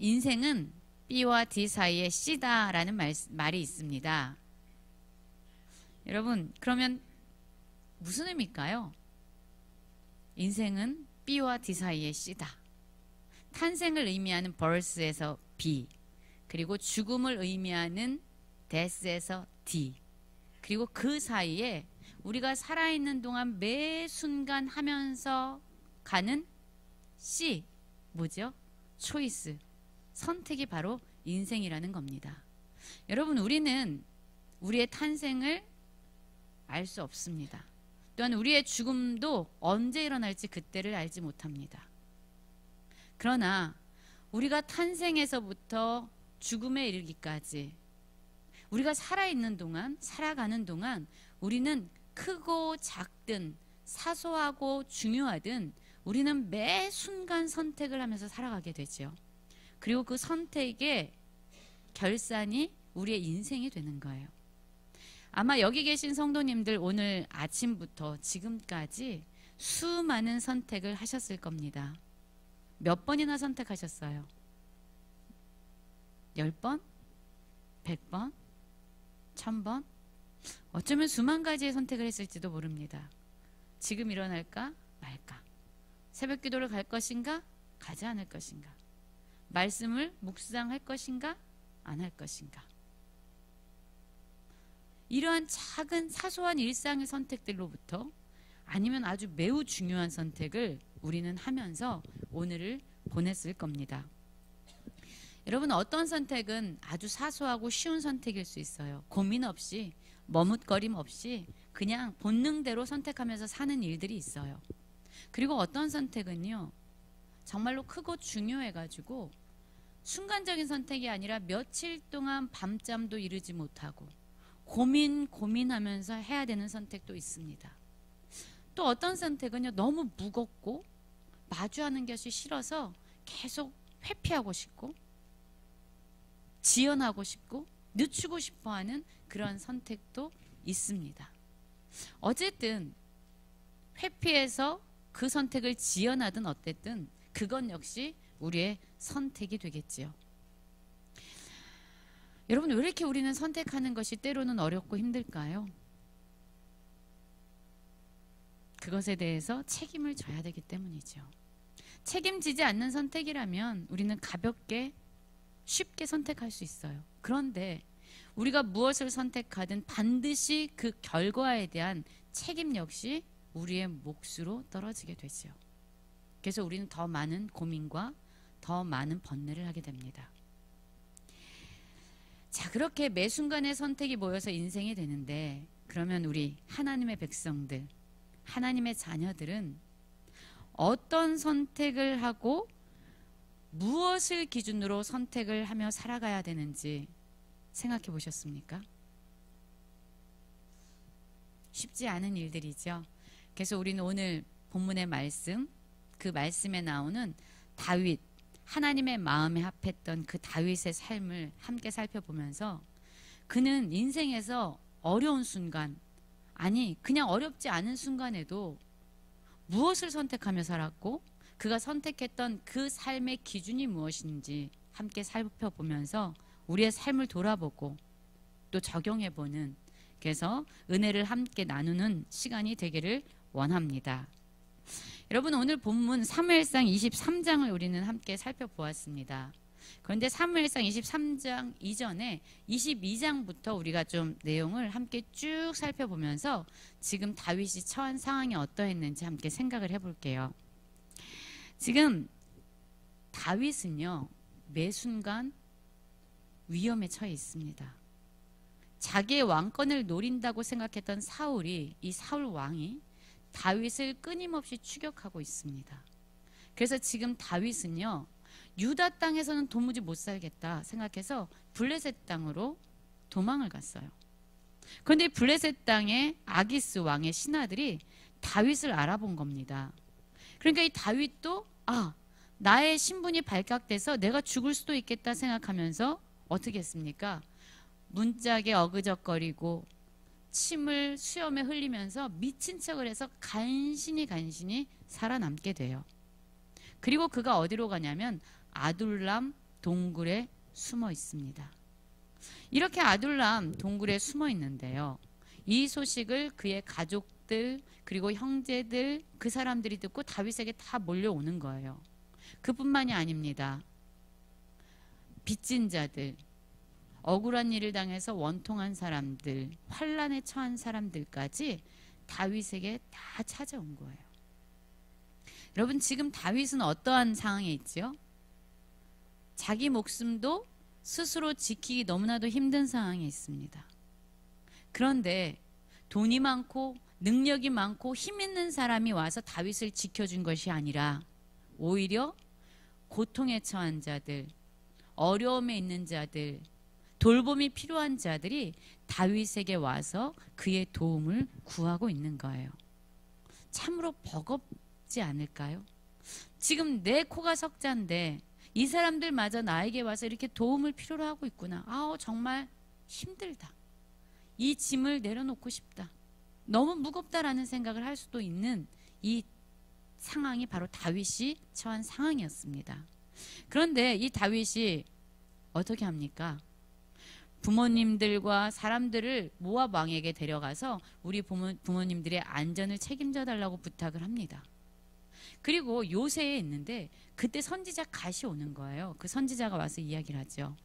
인생은 B와 D 사이의 C다라는 말이 있습니다. 여러분, 그러면 무슨 의미일까요? 인생은 B와 D 사이의 C다. 탄생을 의미하는 birth에서 B, 그리고 죽음을 의미하는 death에서 D, 그리고 그 사이에 우리가 살아있는 동안 매 순간 하면서 가는 C, 뭐죠? 초이스, 선택이 바로 인생이라는 겁니다. 여러분, 우리는 우리의 탄생을 알 수 없습니다. 또한 우리의 죽음도 언제 일어날지 그때를 알지 못합니다. 그러나 우리가 탄생에서부터 죽음에 이르기까지 우리가 살아있는 동안, 살아가는 동안 우리는 크고 작든 사소하고 중요하든 우리는 매 순간 선택을 하면서 살아가게 되죠. 그리고 그 선택의 결산이 우리의 인생이 되는 거예요. 아마 여기 계신 성도님들 오늘 아침부터 지금까지 수많은 선택을 하셨을 겁니다. 몇 번이나 선택하셨어요? 10번? 100번? 1000번? 어쩌면 수만 가지의 선택을 했을지도 모릅니다. 지금 일어날까 말까? 새벽 기도를 갈 것인가? 가지 않을 것인가? 말씀을 묵상할 것인가? 안 할 것인가? 이러한 작은 사소한 일상의 선택들로부터 아니면 아주 매우 중요한 선택을 우리는 하면서 오늘을 보냈을 겁니다. 여러분, 어떤 선택은 아주 사소하고 쉬운 선택일 수 있어요. 고민 없이, 머뭇거림 없이 그냥 본능대로 선택하면서 사는 일들이 있어요. 그리고 어떤 선택은요, 정말로 크고 중요해가지고 순간적인 선택이 아니라 며칠 동안 밤잠도 이루지 못하고 고민하면서 해야 되는 선택도 있습니다. 또 어떤 선택은요, 너무 무겁고 마주하는 것이 싫어서 계속 회피하고 싶고 지연하고 싶고 늦추고 싶어하는 그런 선택도 있습니다. 어쨌든 회피해서 그 선택을 지연하든 어쨌든 그건 역시 우리의 선택이 되겠지요. 여러분, 왜 이렇게 우리는 선택하는 것이 때로는 어렵고 힘들까요? 그것에 대해서 책임을 져야 되기 때문이죠. 책임지지 않는 선택이라면 우리는 가볍게 쉽게 선택할 수 있어요. 그런데 우리가 무엇을 선택하든 반드시 그 결과에 대한 책임 역시 우리의 몫으로 떨어지게 되죠. 그래서 우리는 더 많은 고민과 더 많은 번뇌를 하게 됩니다. 자, 그렇게 매 순간의 선택이 모여서 인생이 되는데, 그러면 우리 하나님의 백성들, 하나님의 자녀들은 어떤 선택을 하고 무엇을 기준으로 선택을 하며 살아가야 되는지 생각해 보셨습니까? 쉽지 않은 일들이죠. 그래서 우리는 오늘 본문의 말씀, 그 말씀에 나오는 다윗, 하나님의 마음에 합했던 그 다윗의 삶을 함께 살펴보면서 그는 인생에서 어려운 순간, 아니 그냥 어렵지 않은 순간에도 무엇을 선택하며 살았고 그가 선택했던 그 삶의 기준이 무엇인지 함께 살펴보면서 우리의 삶을 돌아보고 또 적용해보는, 그래서 은혜를 함께 나누는 시간이 되기를 원합니다. 여러분, 오늘 본문 사무엘상 23장을 우리는 함께 살펴보았습니다. 그런데 사무엘상 23장 이전에 22장부터 우리가 좀 내용을 함께 쭉 살펴보면서 지금 다윗이 처한 상황이 어떠했는지 함께 생각을 해볼게요. 지금 다윗은요, 매 순간 위험에 처해 있습니다. 자기의 왕권을 노린다고 생각했던 사울이, 이 사울 왕이 다윗을 끊임없이 추격하고 있습니다. 그래서 지금 다윗은요, 유다 땅에서는 도무지 못 살겠다 생각해서 블레셋 땅으로 도망을 갔어요. 그런데 블레셋 땅의 아기스 왕의 신하들이 다윗을 알아본 겁니다. 그러니까 이 다윗도 나의 신분이 발각돼서 내가 죽을 수도 있겠다 생각하면서 어떻게 했습니까? 문짝에 어그적거리고 침을 수염에 흘리면서 미친 척을 해서 간신히 살아남게 돼요. 그리고 그가 어디로 가냐면 아둘람 동굴에 숨어 있습니다. 이렇게 아둘람 동굴에 숨어 있는데요. 이 소식을 그의 가족들 그리고 형제들 그 사람들이 듣고 다윗에게 다 몰려오는 거예요. 그뿐만이 아닙니다. 빚진 자들, 억울한 일을 당해서 원통한 사람들, 환난에 처한 사람들까지 다윗에게 다 찾아온 거예요. 여러분, 지금 다윗은 어떠한 상황에 있죠? 자기 목숨도 스스로 지키기 너무나도 힘든 상황에 있습니다. 그런데 돈이 많고 능력이 많고 힘 있는 사람이 와서 다윗을 지켜준 것이 아니라 오히려 고통에 처한 자들, 어려움에 있는 자들, 돌봄이 필요한 자들이 다윗에게 와서 그의 도움을 구하고 있는 거예요. 참으로 버겁지 않을까요? 지금 내 코가 석자인데 이 사람들마저 나에게 와서 이렇게 도움을 필요로 하고 있구나. 정말 힘들다. 이 짐을 내려놓고 싶다. 너무 무겁다라는 생각을 할 수도 있는 이 상황이 바로 다윗이 처한 상황이었습니다. 그런데 이 다윗이 어떻게 합니까? 부모님들과 사람들을 모압 왕에게 데려가서 우리 부모님들의 안전을 책임져 달라고 부탁을 합니다. 그리고 요새에 있는데 그때 선지자 갓이 오는 거예요. 그 선지자가 와서 이야기를 하죠.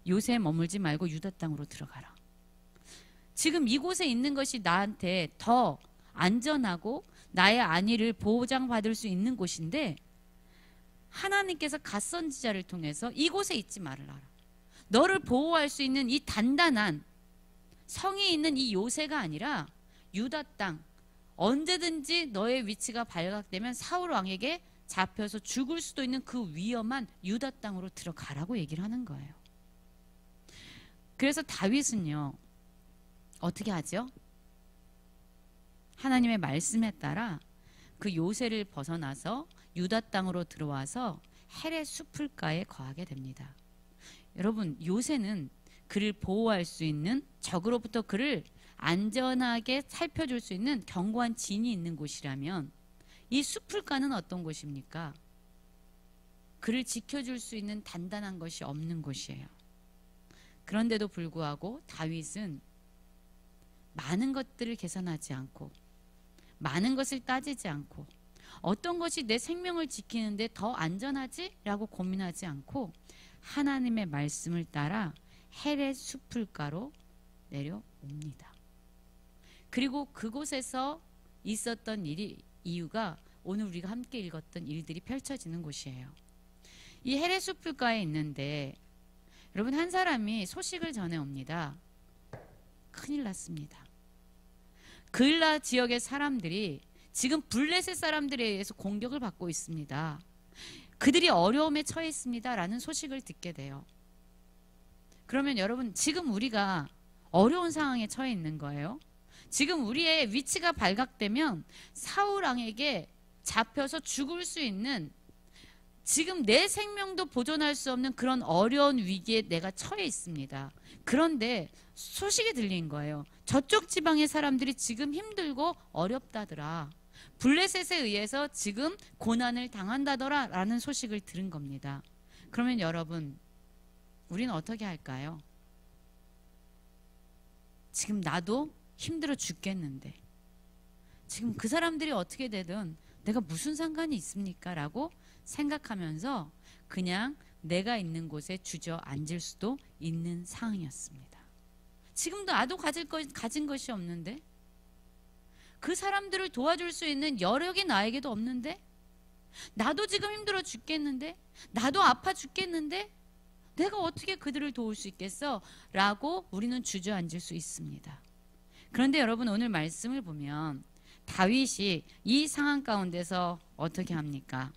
요새에 머물지 말고 유다 땅으로 들어가라. 지금 이곳에 있는 것이 나한테 더 안전하고 나의 안위를 보장받을 수 있는 곳인데 하나님께서 갓 선지자를 통해서 이곳에 있지 말아라. 너를 보호할 수 있는 이 단단한 성이 있는 이 요새가 아니라 유다 땅, 언제든지 너의 위치가 발각되면 사울 왕에게 잡혀서 죽을 수도 있는 그 위험한 유다 땅으로 들어가라고 얘기를 하는 거예요. 그래서 다윗은요, 어떻게 하죠? 하나님의 말씀에 따라 그 요새를 벗어나서 유다 땅으로 들어와서 헬의 숲을가에 거하게 됩니다. 여러분, 요새는 그를 보호할 수 있는, 적으로부터 그를 안전하게 살펴줄 수 있는 견고한 진이 있는 곳이라면 이 숲을가는 어떤 곳입니까? 그를 지켜줄 수 있는 단단한 것이 없는 곳이에요. 그런데도 불구하고 다윗은 많은 것들을 계산하지 않고 많은 것을 따지지 않고 어떤 것이 내 생명을 지키는데 더 안전하지? 라고 고민하지 않고 하나님의 말씀을 따라 헬의 숲을가로 내려옵니다. 그리고 그곳에서 있었던 이유가 오늘 우리가 함께 읽었던 일들이 펼쳐지는 곳이에요. 이 헬의 숲을가에 있는데 여러분, 한 사람이 소식을 전해옵니다. 큰일 났습니다. 그일라 지역의 사람들이 지금 블레셋 사람들에 의해서 공격을 받고 있습니다. 그들이 어려움에 처해 있습니다 라는 소식을 듣게 돼요. 그러면 여러분, 지금 우리가 어려운 상황에 처해 있는 거예요. 지금 우리의 위치가 발각되면 사울 왕에게 잡혀서 죽을 수 있는, 지금 내 생명도 보존할 수 없는 그런 어려운 위기에 내가 처해 있습니다. 그런데 소식이 들린 거예요. 저쪽 지방의 사람들이 지금 힘들고 어렵다더라. 블레셋에 의해서 지금 고난을 당한다더라 라는 소식을 들은 겁니다. 그러면 여러분, 우리는 어떻게 할까요? 지금 나도 힘들어 죽겠는데 지금 그 사람들이 어떻게 되든 내가 무슨 상관이 있습니까? 라고 생각하면서 그냥 내가 있는 곳에 주저앉을 수도 있는 상황이었습니다. 지금도 나도 가진 것이 없는데, 그 사람들을 도와줄 수 있는 여력이 나에게도 없는데, 나도 지금 힘들어 죽겠는데, 나도 아파 죽겠는데 내가 어떻게 그들을 도울 수 있겠어? 라고 우리는 주저앉을 수 있습니다. 그런데 여러분, 오늘 말씀을 보면 다윗이 이 상황 가운데서 어떻게 합니까?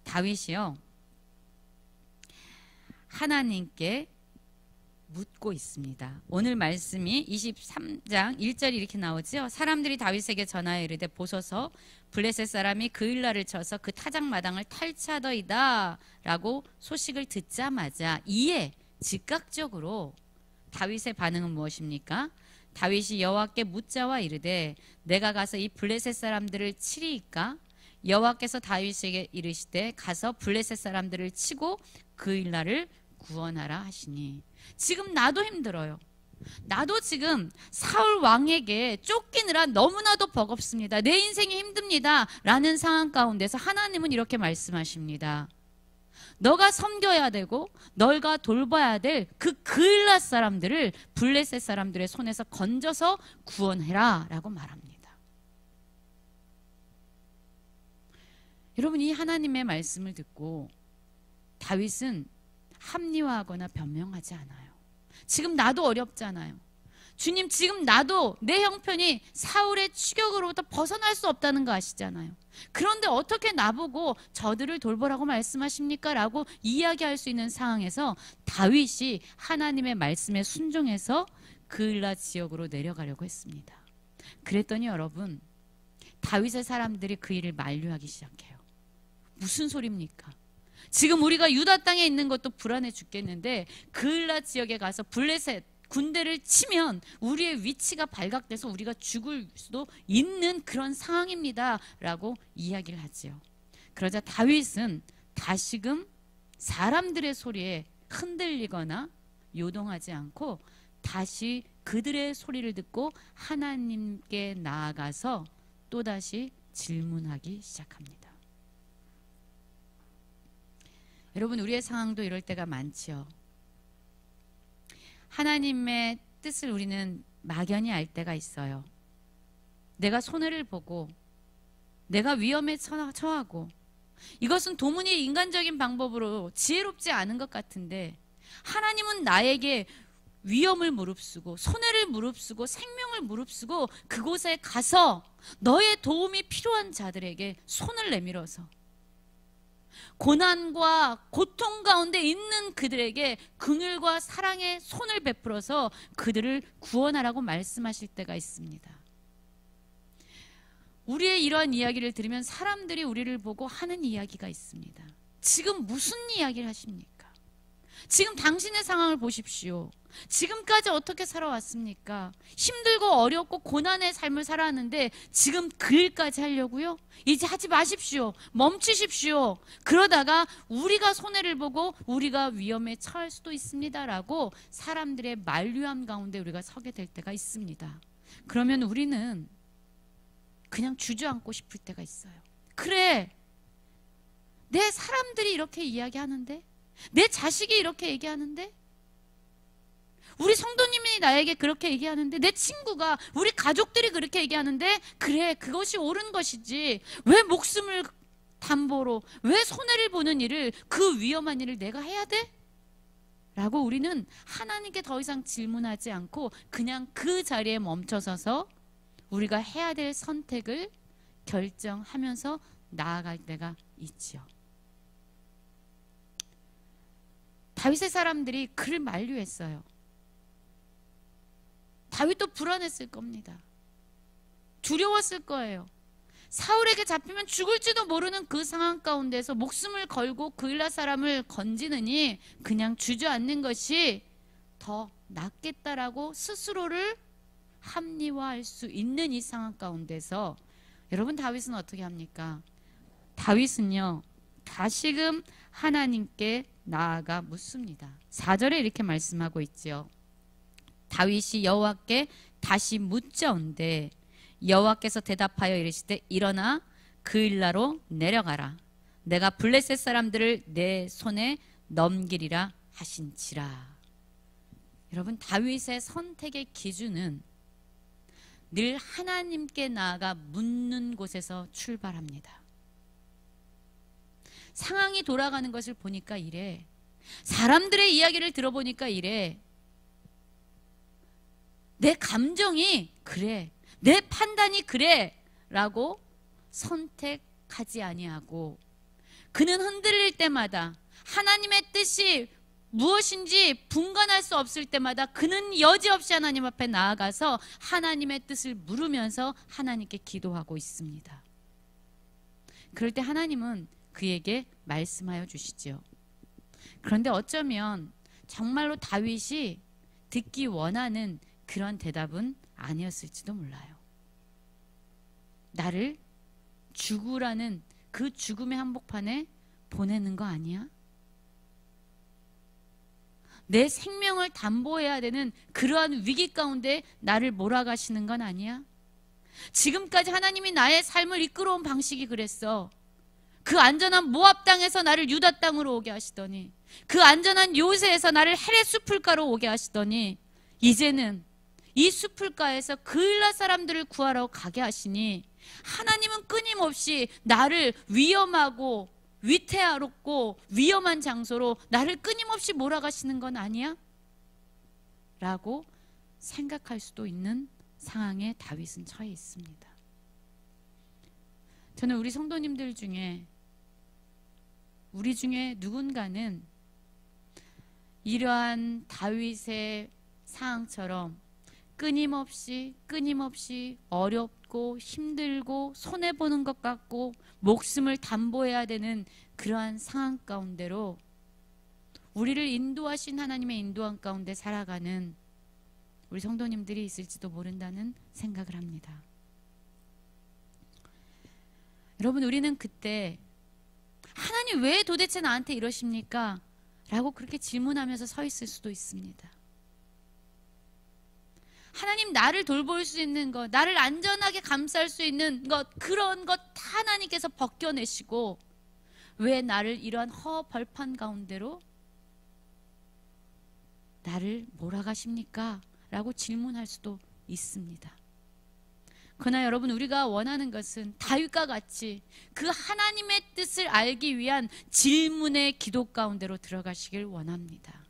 다윗이요, 하나님께 묻고 있습니다. 오늘 말씀이 23장 1절이 이렇게 나오죠. 사람들이 다윗에게 전하여 이르되 보소서 블레셋 사람이 그일라를 쳐서 그 타작마당을 탈취하더이다 라고 소식을 듣자마자 이에 즉각적으로 다윗의 반응은 무엇입니까? 다윗이 여호와께 묻자와 이르되 내가 가서 이 블레셋 사람들을 치리이까? 여호와께서 다윗에게 이르시되 가서 블레셋 사람들을 치고 그 일날을 구원하라 하시니. 지금 나도 힘들어요. 나도 지금 사울 왕에게 쫓기느라 너무나도 버겁습니다. 내 인생이 힘듭니다 라는 상황 가운데서 하나님은 이렇게 말씀하십니다. 너가 섬겨야 되고 너가 돌봐야 될 그 그일랏 사람들을 블레셋 사람들의 손에서 건져서 구원해라 라고 말합니다. 여러분, 이 하나님의 말씀을 듣고 다윗은 합리화하거나 변명하지 않아요. 지금 나도 어렵잖아요. 주님, 지금 나도 내 형편이 사울의 추격으로부터 벗어날 수 없다는 거 아시잖아요. 그런데 어떻게 나보고 저들을 돌보라고 말씀하십니까? 라고 이야기할 수 있는 상황에서 다윗이 하나님의 말씀에 순종해서 그일랏 지역으로 내려가려고 했습니다. 그랬더니 여러분, 다윗의 사람들이 그 일을 만류하기 시작해요. 무슨 소리입니까? 지금 우리가 유다 땅에 있는 것도 불안해 죽겠는데 그일랏 지역에 가서 블레셋 군대를 치면 우리의 위치가 발각돼서 우리가 죽을 수도 있는 그런 상황입니다 라고 이야기를 하지요. 그러자 다윗은 다시금 사람들의 소리에 흔들리거나 요동하지 않고 다시 그들의 소리를 듣고 하나님께 나아가서 또다시 질문하기 시작합니다. 여러분, 우리의 상황도 이럴 때가 많지요. 하나님의 뜻을 우리는 막연히 알 때가 있어요. 내가 손해를 보고 내가 위험에 처하고 이것은 도무지 인간적인 방법으로 지혜롭지 않은 것 같은데 하나님은 나에게 위험을 무릅쓰고 손해를 무릅쓰고 생명을 무릅쓰고 그곳에 가서 너의 도움이 필요한 자들에게 손을 내밀어서 고난과 고통 가운데 있는 그들에게 긍휼과 사랑의 손을 베풀어서 그들을 구원하라고 말씀하실 때가 있습니다. 우리의 이러한 이야기를 들으면 사람들이 우리를 보고 하는 이야기가 있습니다. 지금 무슨 이야기를 하십니까? 지금 당신의 상황을 보십시오. 지금까지 어떻게 살아왔습니까? 힘들고 어렵고 고난의 삶을 살아왔는데 지금 그 일까지 하려고요? 이제 하지 마십시오. 멈추십시오. 그러다가 우리가 손해를 보고 우리가 위험에 처할 수도 있습니다 라고 사람들의 만류함 가운데 우리가 서게 될 때가 있습니다. 그러면 우리는 그냥 주저앉고 싶을 때가 있어요. 그래, 내 사람들이 이렇게 이야기하는데, 내 자식이 이렇게 얘기하는데, 우리 성도님이 나에게 그렇게 얘기하는데, 내 친구가, 우리 가족들이 그렇게 얘기하는데, 그래, 그것이 옳은 것이지 왜 목숨을 담보로, 왜 손해를 보는 일을, 그 위험한 일을 내가 해야 돼? 라고 우리는 하나님께 더 이상 질문하지 않고 그냥 그 자리에 멈춰서서 우리가 해야 될 선택을 결정하면서 나아갈 때가 있지요. 다윗의 사람들이 그를 만류했어요. 다윗도 불안했을 겁니다. 두려웠을 거예요. 사울에게 잡히면 죽을지도 모르는 그 상황 가운데서 목숨을 걸고 그일랏 사람을 건지느니 그냥 주저앉는 것이 더 낫겠다라고 스스로를 합리화할 수 있는 이 상황 가운데서 여러분, 다윗은 어떻게 합니까? 다윗은요, 다시금 하나님께 나아가 묻습니다. 4절에 이렇게 말씀하고 있죠. 다윗이 여호와께 다시 묻자온대 여호와께서 대답하여 이르시되 일어나 그일라로 내려가라. 내가 블레셋 사람들을 내 손에 넘기리라 하신지라. 여러분, 다윗의 선택의 기준은 늘 하나님께 나아가 묻는 곳에서 출발합니다. 상황이 돌아가는 것을 보니까 이래, 사람들의 이야기를 들어보니까 이래, 내 감정이 그래, 내 판단이 그래 라고 선택하지 아니하고 그는 흔들릴 때마다 하나님의 뜻이 무엇인지 분간할 수 없을 때마다 그는 여지없이 하나님 앞에 나아가서 하나님의 뜻을 물으면서 하나님께 기도하고 있습니다. 그럴 때 하나님은 그에게 말씀하여 주시죠. 그런데 어쩌면 정말로 다윗이 듣기 원하는 그런 대답은 아니었을지도 몰라요. 나를 죽으라는 그 죽음의 한복판에 보내는 거 아니야? 내 생명을 담보해야 되는 그러한 위기 가운데 나를 몰아가시는 건 아니야? 지금까지 하나님이 나의 삶을 이끌어온 방식이 그랬어. 그 안전한 모압 땅에서 나를 유다 땅으로 오게 하시더니, 그 안전한 요새에서 나를 헤레 수풀가로 오게 하시더니, 이제는 이 수풀가에서 그일라 사람들을 구하러 가게 하시니, 하나님은 끊임없이 나를 위험하고 위태롭고 위험한 장소로 나를 끊임없이 몰아가시는 건 아니야? 라고 생각할 수도 있는 상황에 다윗은 처해 있습니다. 저는 우리 성도님들 중에, 우리 중에 누군가는 이러한 다윗의 상황처럼 끊임없이 어렵고 힘들고 손해보는 것 같고 목숨을 담보해야 되는 그러한 상황 가운데로 우리를 인도하신 하나님의 인도함 가운데 살아가는 우리 성도님들이 있을지도 모른다는 생각을 합니다. 여러분, 우리는 그때 하나님 왜 도대체 나한테 이러십니까? 라고 그렇게 질문하면서 서 있을 수도 있습니다. 하나님, 나를 돌볼 수 있는 것, 나를 안전하게 감쌀 수 있는 것, 그런 것 다 하나님께서 벗겨내시고 왜 나를 이러한 허벌판 가운데로 나를 몰아가십니까? 라고 질문할 수도 있습니다. 그러나 여러분, 우리가 원하는 것은 다윗과 같이 그 하나님의 뜻을 알기 위한 질문의 기도 가운데로 들어가시길 원합니다.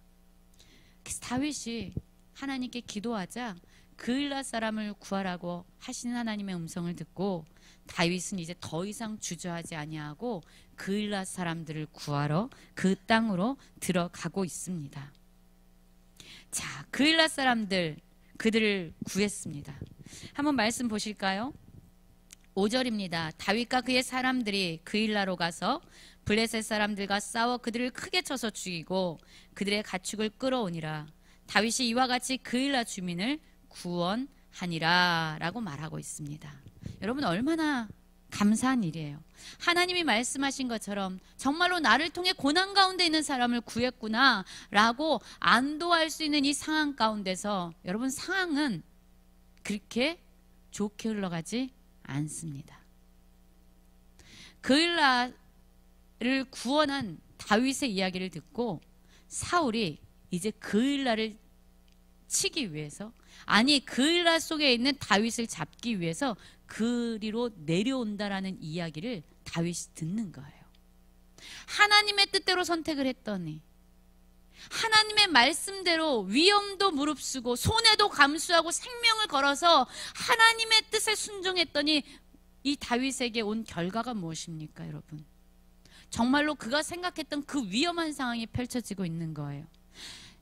그래서 다윗이 하나님께 기도하자 그일라 사람을 구하라고 하시는 하나님의 음성을 듣고 다윗은 이제 더 이상 주저하지 아니하고 그일라 사람들을 구하러 그 땅으로 들어가고 있습니다. 자, 그일라 사람들, 그들을 구했습니다. 한번 말씀 보실까요? 5절입니다. 다윗과 그의 사람들이 그일라로 가서 블레셋 사람들과 싸워 그들을 크게 쳐서 죽이고 그들의 가축을 끌어오니라. 다윗이 이와 같이 그일라 주민을 구원하니라 라고 말하고 있습니다. 여러분, 얼마나 감사한 일이에요. 하나님이 말씀하신 것처럼 정말로 나를 통해 고난 가운데 있는 사람을 구했구나 라고 안도할 수 있는 이 상황 가운데서 여러분, 상황은 그렇게 좋게 흘러가지 않습니다. 그일라를 구원한 다윗의 이야기를 듣고 사울이 이제 그일라를 치기 위해서, 아니 그일라 속에 있는 다윗을 잡기 위해서 그리로 내려온다라는 이야기를 다윗이 듣는 거예요. 하나님의 뜻대로 선택을 했더니, 하나님의 말씀대로 위험도 무릅쓰고 손해도 감수하고 생명을 걸어서 하나님의 뜻에 순종했더니 이 다윗에게 온 결과가 무엇입니까, 여러분? 정말로 그가 생각했던 그 위험한 상황이 펼쳐지고 있는 거예요.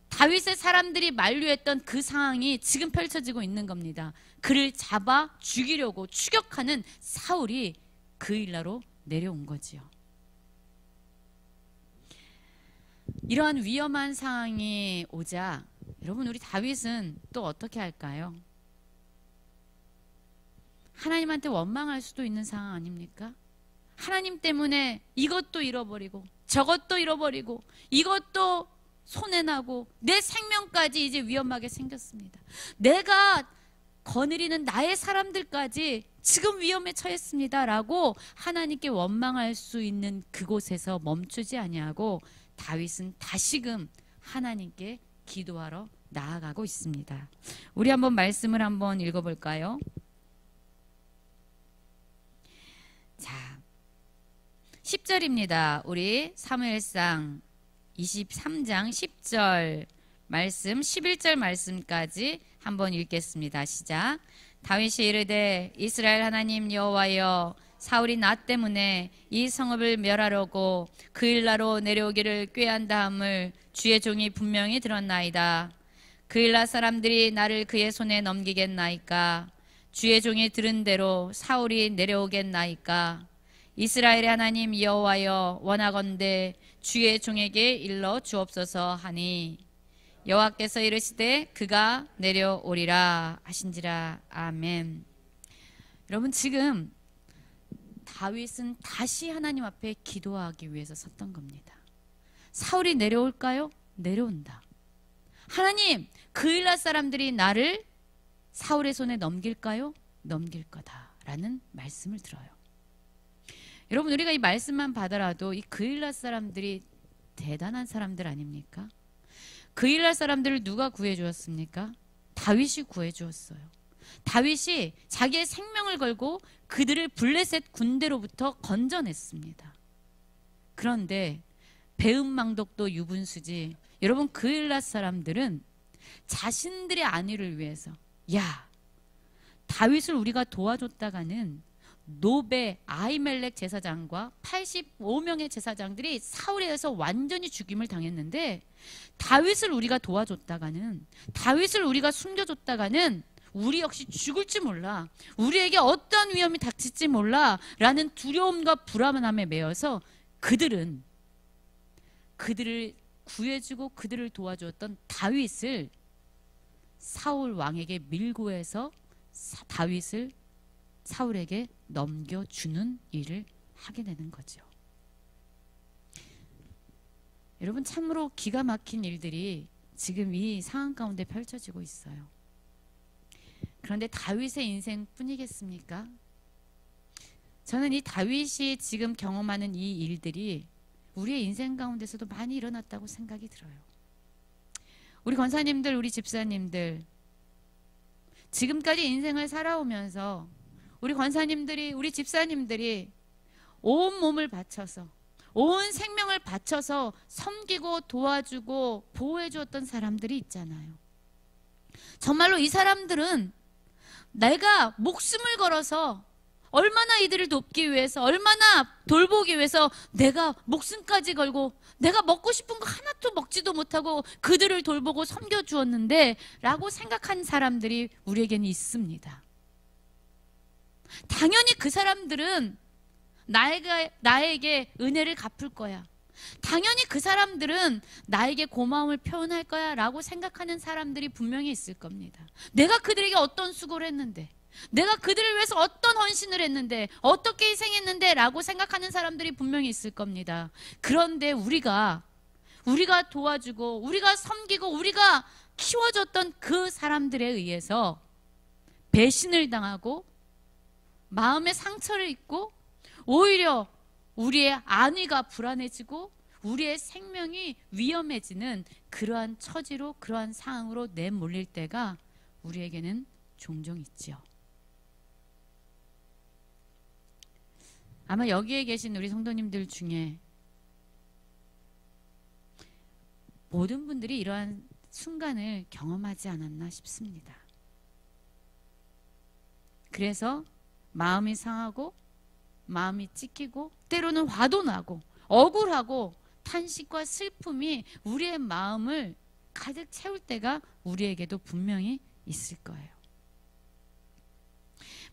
다윗의 사람들이 만류했던 그 상황이 지금 펼쳐지고 있는 겁니다. 그를 잡아 죽이려고 추격하는 사울이 그일라로 내려온 거지요. 이러한 위험한 상황이 오자 여러분, 우리 다윗은 또 어떻게 할까요? 하나님한테 원망할 수도 있는 상황 아닙니까? 하나님 때문에 이것도 잃어버리고 저것도 잃어버리고 이것도 손해나고 내 생명까지 이제 위험하게 생겼습니다. 내가 거느리는 나의 사람들까지 지금 위험에 처했습니다 라고 하나님께 원망할 수 있는 그곳에서 멈추지 아니하고 다윗은 다시금 하나님께 기도하러 나아가고 있습니다. 우리 한번 말씀을 한번 읽어볼까요? 자, 10절입니다. 우리 사무엘상 23장 10절 말씀, 11절 말씀까지 한번 읽겠습니다. 시작. 다윗이 이르되 이스라엘 하나님 여호와여, 사울이 나 때문에 이 성읍을 멸하려고 그일라로 내려오기를 꾀한다함을 주의 종이 분명히 들었나이다. 그일라 사람들이 나를 그의 손에 넘기겠나이까? 주의 종이 들은 대로 사울이 내려오겠나이까? 이스라엘의 하나님 여호와여, 원하건대 주의 종에게 일러 주옵소서 하니 여호와께서 이르시되 그가 내려오리라 하신지라. 아멘. 여러분, 지금 다윗은 다시 하나님 앞에 기도하기 위해서 섰던 겁니다. 사울이 내려올까요? 내려온다. 하나님, 그일라 사람들이 나를 사울의 손에 넘길까요? 넘길 거다라는 말씀을 들어요. 여러분, 우리가 이 말씀만 받아라도 이 그일라 사람들이 대단한 사람들 아닙니까? 그일라 사람들을 누가 구해 주었습니까? 다윗이 구해 주었어요. 다윗이 자기의 생명을 걸고 그들을 블레셋 군대로부터 건져냈습니다. 그런데 배은망덕도 유분수지. 여러분, 그일라 사람들은 자신들의 안위를 위해서, 야, 다윗을 우리가 도와줬다가는 노베 아히멜렉 제사장과 85명의 제사장들이 사울에 의해서 완전히 죽임을 당했는데, 다윗을 우리가 도와줬다가는, 다윗을 우리가 숨겨줬다가는 우리 역시 죽을지 몰라, 우리에게 어떤 위험이 닥칠지 몰라 라는 두려움과 불안함에 매여서 그들은 그들을 구해주고 그들을 도와주었던 다윗을 사울 왕에게 밀고 해서 다윗을 사울에게 넘겨주는 일을 하게 되는 거죠. 여러분, 참으로 기가 막힌 일들이 지금 이 상황 가운데 펼쳐지고 있어요. 그런데 다윗의 인생뿐이겠습니까? 저는 이 다윗이 지금 경험하는 이 일들이 우리의 인생 가운데서도 많이 일어났다고 생각이 들어요. 우리 권사님들, 우리 집사님들, 지금까지 인생을 살아오면서 우리 권사님들이, 우리 집사님들이 온 몸을 바쳐서, 온 생명을 바쳐서 섬기고 도와주고 보호해 주었던 사람들이 있잖아요. 정말로 이 사람들은 내가 목숨을 걸어서 얼마나 이들을 돕기 위해서, 얼마나 돌보기 위해서 내가 목숨까지 걸고 내가 먹고 싶은 거 하나도 먹지도 못하고 그들을 돌보고 섬겨주었는데 라고 생각한 사람들이 우리에게는 있습니다. 당연히 그 사람들은 나에게 은혜를 갚을 거야. 당연히 그 사람들은 나에게 고마움을 표현할 거야 라고 생각하는 사람들이 분명히 있을 겁니다. 내가 그들에게 어떤 수고를 했는데, 내가 그들을 위해서 어떤 헌신을 했는데, 어떻게 희생했는데 라고 생각하는 사람들이 분명히 있을 겁니다. 그런데 우리가 도와주고 우리가 섬기고 우리가 키워줬던 그 사람들에 의해서 배신을 당하고 마음의 상처를 입고 오히려 우리의 안위가 불안해지고 우리의 생명이 위험해지는 그러한 처지로, 그러한 상황으로 내몰릴 때가 우리에게는 종종 있지요. 아마 여기에 계신 우리 성도님들 중에 모든 분들이 이러한 순간을 경험하지 않았나 싶습니다. 그래서 마음이 상하고 마음이 찢기고 때로는 화도 나고 억울하고 탄식과 슬픔이 우리의 마음을 가득 채울 때가 우리에게도 분명히 있을 거예요.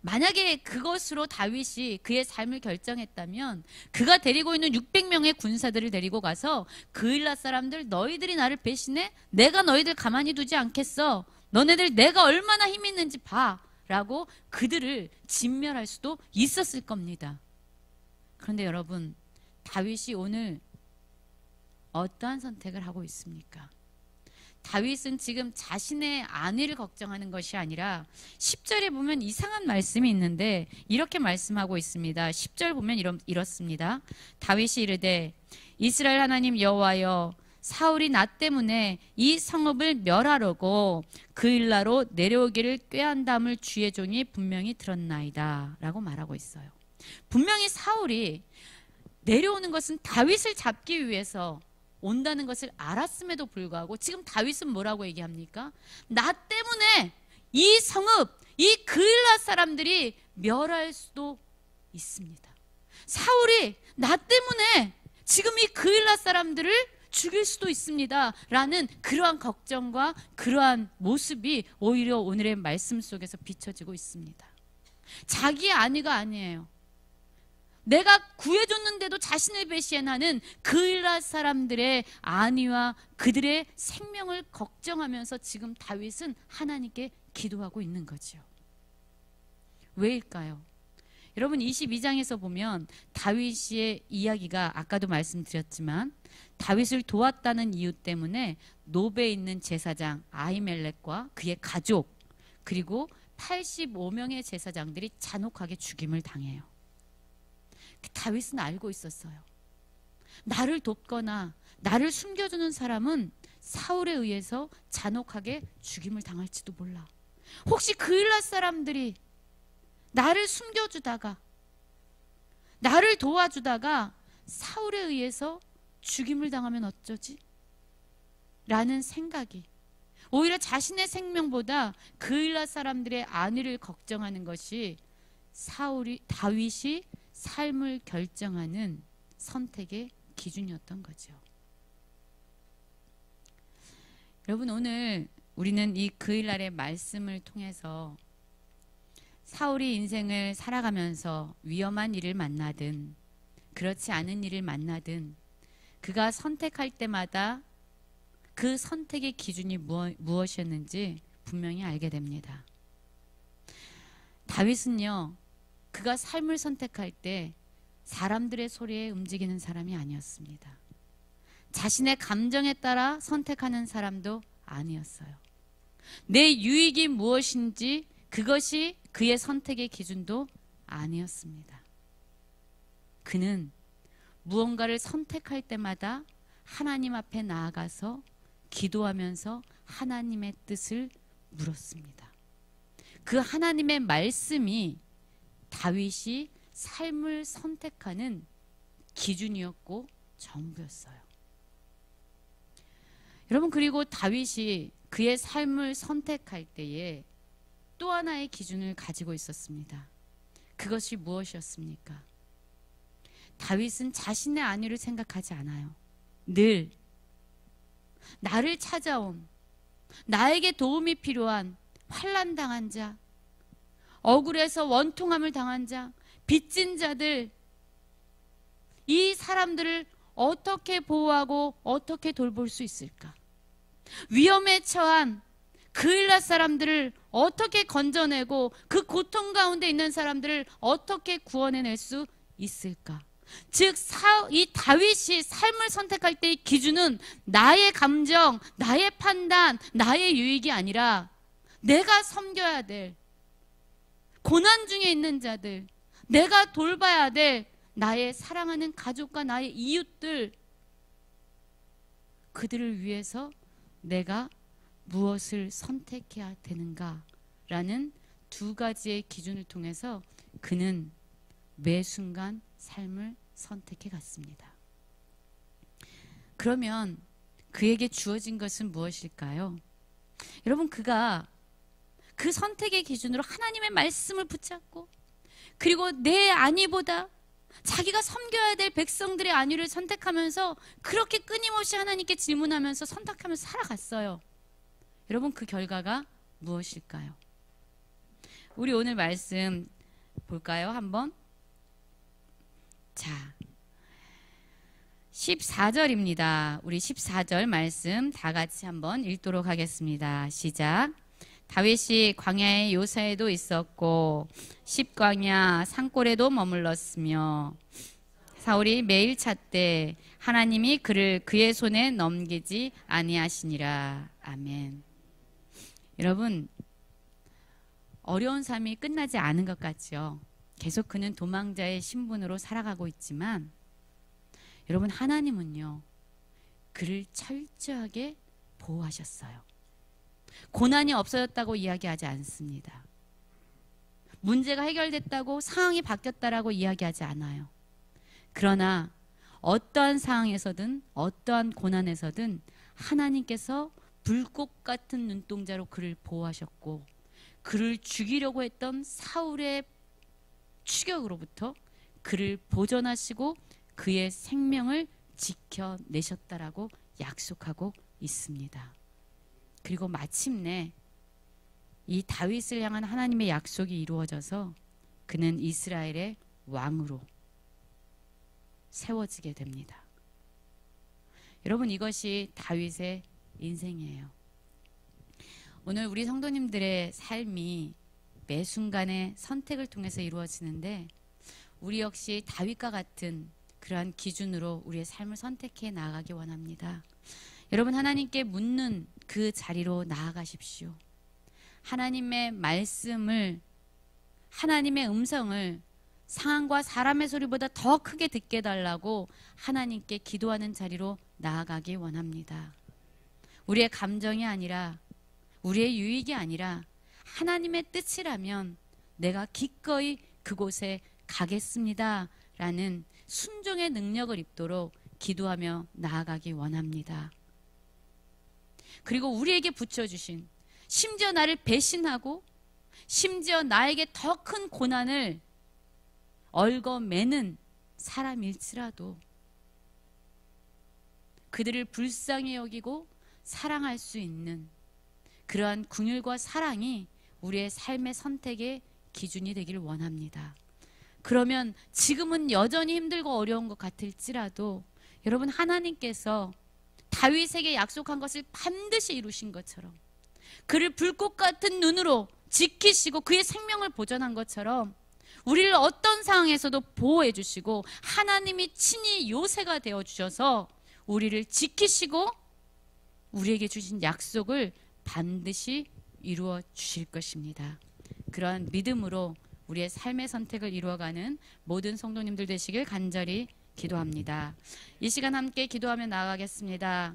만약에 그것으로 다윗이 그의 삶을 결정했다면 그가 데리고 있는 600명의 군사들을 데리고 가서 그일라 사람들, 너희들이 나를 배신해? 내가 너희들 가만히 두지 않겠어. 너네들 내가 얼마나 힘 있는지 봐 라고 그들을 진멸할 수도 있었을 겁니다. 그런데 여러분, 다윗이 오늘 어떠한 선택을 하고 있습니까? 다윗은 지금 자신의 안위를 걱정하는 것이 아니라 10절에 보면 이상한 말씀이 있는데 이렇게 말씀하고 있습니다. 10절 보면 이렇습니다. 다윗이 이르되 이스라엘 하나님 여호와여, 사울이 나 때문에 이 성읍을 멸하려고 그일라로 내려오기를 꾀한담을 주의 종이 분명히 들었나이다 라고 말하고 있어요. 분명히 사울이 내려오는 것은 다윗을 잡기 위해서 온다는 것을 알았음에도 불구하고 지금 다윗은 뭐라고 얘기합니까? 나 때문에 이 성읍, 이 그일라 사람들이 멸할 수도 있습니다. 사울이 나 때문에 지금 이 그일라 사람들을 죽일 수도 있습니다 라는 그러한 걱정과 그러한 모습이 오히려 오늘의 말씀 속에서 비춰지고 있습니다. 자기의 안위가 아니에요. 내가 구해줬는데도 자신을 배신하는 그일라 사람들의 안위와 그들의 생명을 걱정하면서 지금 다윗은 하나님께 기도하고 있는 거죠. 왜일까요? 여러분 22장에서 보면 다윗의 이야기가 아까도 말씀드렸지만 다윗을 도왔다는 이유 때문에 노베에 있는 제사장 아히멜렉과 그의 가족 그리고 85명의 제사장들이 잔혹하게 죽임을 당해요. 다윗은 알고 있었어요. 나를 돕거나 나를 숨겨주는 사람은 사울에 의해서 잔혹하게 죽임을 당할지도 몰라. 혹시 그일랏 사람들이 나를 숨겨주다가 나를 도와주다가 사울에 의해서 죽임을 당하면 어쩌지? 라는 생각이 오히려 자신의 생명보다 그일랏 사람들의 안위를 걱정하는 것이 다윗이 삶을 결정하는 선택의 기준이었던 거죠. 여러분 오늘 우리는 이 그일날의 말씀을 통해서 사울이 인생을 살아가면서 위험한 일을 만나든 그렇지 않은 일을 만나든 그가 선택할 때마다 그 선택의 기준이 무엇이었는지 분명히 알게 됩니다. 다윗은요, 그가 삶을 선택할 때 사람들의 소리에 움직이는 사람이 아니었습니다. 자신의 감정에 따라 선택하는 사람도 아니었어요. 내 유익이 무엇인지 그것이 그의 선택의 기준도 아니었습니다. 그는 무언가를 선택할 때마다 하나님 앞에 나아가서 기도하면서 하나님의 뜻을 물었습니다. 그 하나님의 말씀이 다윗이 삶을 선택하는 기준이었고 전부였어요. 여러분, 그리고 다윗이 그의 삶을 선택할 때에 또 하나의 기준을 가지고 있었습니다. 그것이 무엇이었습니까? 다윗은 자신의 안위를 생각하지 않아요. 늘 나를 찾아온, 나에게 도움이 필요한 환난당한 자, 억울해서 원통함을 당한 자, 빚진 자들, 이 사람들을 어떻게 보호하고 어떻게 돌볼 수 있을까? 위험에 처한 그일랏 사람들을 어떻게 건져내고 그 고통 가운데 있는 사람들을 어떻게 구원해낼 수 있을까? 즉, 이 다윗이 삶을 선택할 때의 기준은 나의 감정, 나의 판단, 나의 유익이 아니라 내가 섬겨야 될 고난 중에 있는 자들, 내가 돌봐야 될 나의 사랑하는 가족과 나의 이웃들, 그들을 위해서 내가 무엇을 선택해야 되는가라는 두 가지의 기준을 통해서 그는 매 순간 삶을 선택해 갔습니다. 그러면 그에게 주어진 것은 무엇일까요? 여러분, 그가 그 선택의 기준으로 하나님의 말씀을 붙잡고 그리고 내 안위보다 자기가 섬겨야 될 백성들의 안위를 선택하면서 그렇게 끊임없이 하나님께 질문하면서 선택하면서 살아갔어요. 여러분, 그 결과가 무엇일까요? 우리 오늘 말씀 볼까요? 한번. 자, 14절입니다. 우리 14절 말씀 다 같이 한번 읽도록 하겠습니다. 시작. 다윗이 광야의 요새에도 있었고 십광야 산골에도 머물렀으며 사울이 매일 찾되 하나님이 그를 그의 손에 넘기지 아니하시니라. 아멘. 여러분, 어려운 삶이 끝나지 않은 것 같죠? 계속 그는 도망자의 신분으로 살아가고 있지만 여러분, 하나님은요, 그를 철저하게 보호하셨어요. 고난이 없어졌다고 이야기하지 않습니다. 문제가 해결됐다고, 상황이 바뀌었다라고 이야기하지 않아요. 그러나 어떠한 상황에서든 어떠한 고난에서든 하나님께서 불꽃 같은 눈동자로 그를 보호하셨고 그를 죽이려고 했던 사울의 추격으로부터 그를 보존하시고 그의 생명을 지켜내셨다라고 약속하고 있습니다. 그리고 마침내 이 다윗을 향한 하나님의 약속이 이루어져서 그는 이스라엘의 왕으로 세워지게 됩니다. 여러분, 이것이 다윗의 인생이에요. 오늘 우리 성도님들의 삶이 매 순간의 선택을 통해서 이루어지는데 우리 역시 다윗과 같은 그러한 기준으로 우리의 삶을 선택해 나아가기 원합니다. 여러분, 하나님께 묻는 그 자리로 나아가십시오. 하나님의 말씀을, 하나님의 음성을 상황과 사람의 소리보다 더 크게 듣게 달라고 하나님께 기도하는 자리로 나아가기 원합니다. 우리의 감정이 아니라, 우리의 유익이 아니라 하나님의 뜻이라면 내가 기꺼이 그곳에 가겠습니다 라는 순종의 능력을 입도록 기도하며 나아가기 원합니다. 그리고 우리에게 붙여주신, 심지어 나를 배신하고 심지어 나에게 더 큰 고난을 얽어매는 사람일지라도 그들을 불쌍히 여기고 사랑할 수 있는 그러한 긍휼과 사랑이 우리의 삶의 선택의 기준이 되기를 원합니다. 그러면 지금은 여전히 힘들고 어려운 것 같을지라도 여러분, 하나님께서 다윗에게 약속한 것을 반드시 이루신 것처럼, 그를 불꽃 같은 눈으로 지키시고 그의 생명을 보존한 것처럼 우리를 어떤 상황에서도 보호해 주시고 하나님이 친히 요새가 되어 주셔서 우리를 지키시고 우리에게 주신 약속을 반드시 이루어 주실 것입니다. 그러한 믿음으로 우리의 삶의 선택을 이루어가는 모든 성도님들 되시길 간절히 기도합니다. 이 시간 함께 기도하며 나아가겠습니다.